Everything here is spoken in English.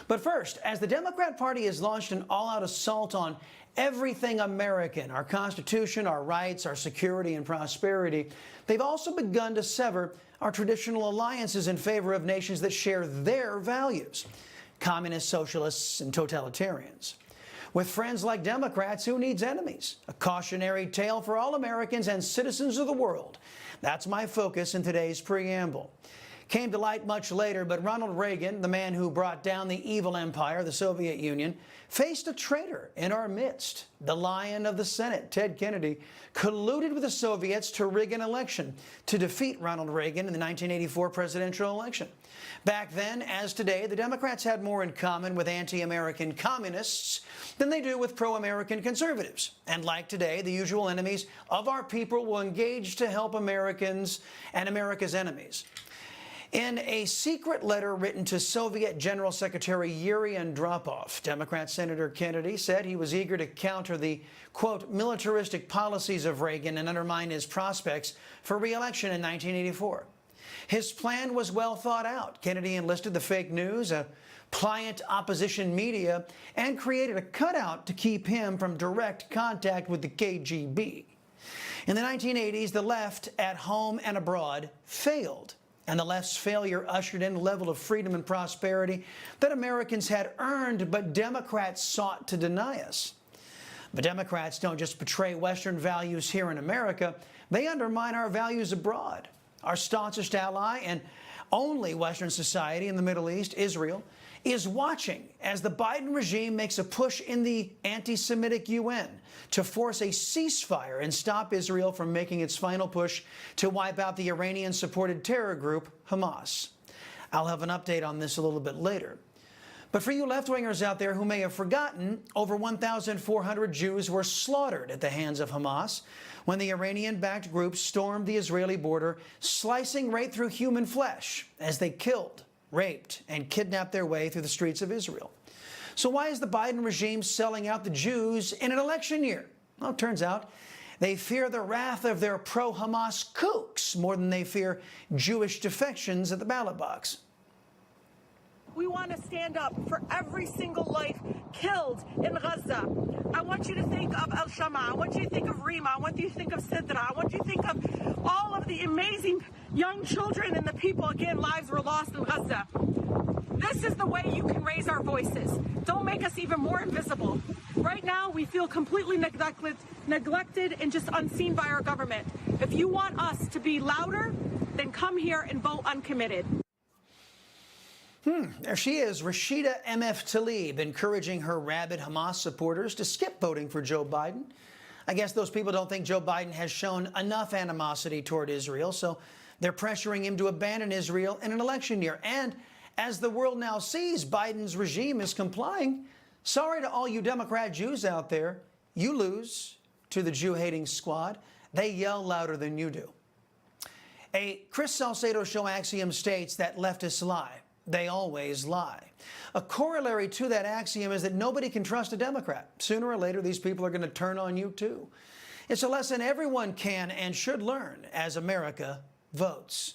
But first, as the Democrat Party has launched an all-out assault on everything American, our Constitution, our rights, our security and prosperity, they've also begun to sever our traditional alliances in favor of nations that share their values: communists, socialists, and totalitarians. With friends like Democrats, who needs enemies? A cautionary tale for all Americans and citizens of the world. That's my focus in today's preamble. Came to light much later, but Ronald Reagan, the man who brought down the evil empire, the Soviet Union, faced a traitor in our midst. The Lion of the Senate, Ted Kennedy, colluded with the Soviets to rig an election to defeat Ronald Reagan in the 1984 presidential election. Back then, as today, the Democrats had more in common with anti-American communists than they do with pro-American conservatives. And like today, the usual enemies of our people will engage to help Americans and America's enemies. In a secret letter written to Soviet General Secretary Yuri Andropov, Democrat Senator Kennedy said he was eager to counter the, quote, militaristic policies of Reagan and undermine his prospects for re-election in 1984. His plan was well thought out. Kennedy enlisted the fake news, a pliant opposition media, and created a cutout to keep him from direct contact with the KGB. In the 1980s, the left, at home and abroad, failed. And the left's failure ushered in a level of freedom and prosperity that Americans had earned, but Democrats sought to deny us. But Democrats don't just betray Western values here in America, they undermine our values abroad. Our staunchest ally and only Western society in the Middle East, Israel, is watching as the Biden regime makes a push in the anti-Semitic UN to force a ceasefire and stop Israel from making its final push to wipe out the Iranian-supported terror group Hamas. I'll have an update on this a little bit later. But for you left-wingers out there who may have forgotten, over 1,400 Jews were slaughtered at the hands of Hamas when the Iranian-backed group stormed the Israeli border, slicing right through human flesh as they killed, raped, and kidnapped their way through the streets of Israel. So why is the Biden regime selling out the Jews in an election year? Well, it turns out they fear the wrath of their pro-Hamas kooks more than they fear Jewish defections at the ballot box. We want to stand up for every single life killed in Gaza. I want you to think of El Shama. I want you to think of Rima. I want you to think of Sidra. I want you to think of all of the amazing young children and the people, again, lives were lost in Gaza. This is the way you can raise our voices. Don't make us even more invisible. Right now, we feel completely neglected and just unseen by our government. If you want us to be louder, then come here and vote uncommitted. There she is, Rashida MF Tlaib, encouraging her rabid Hamas supporters to skip voting for Joe Biden. I guess those people don't think Joe Biden has shown enough animosity toward Israel, so they're pressuring him to abandon Israel in an election year. And as the world now sees Biden's regime is complying, sorry to all you Democrat Jews out there, you lose to the Jew-hating squad. They yell louder than you do. A Chris Salcedo Show axiom states that leftists lie. They always lie. A corollary to that axiom is that nobody can trust a Democrat. Sooner or later, these people are going to turn on you, too. It's a lesson everyone can and should learn as America votes.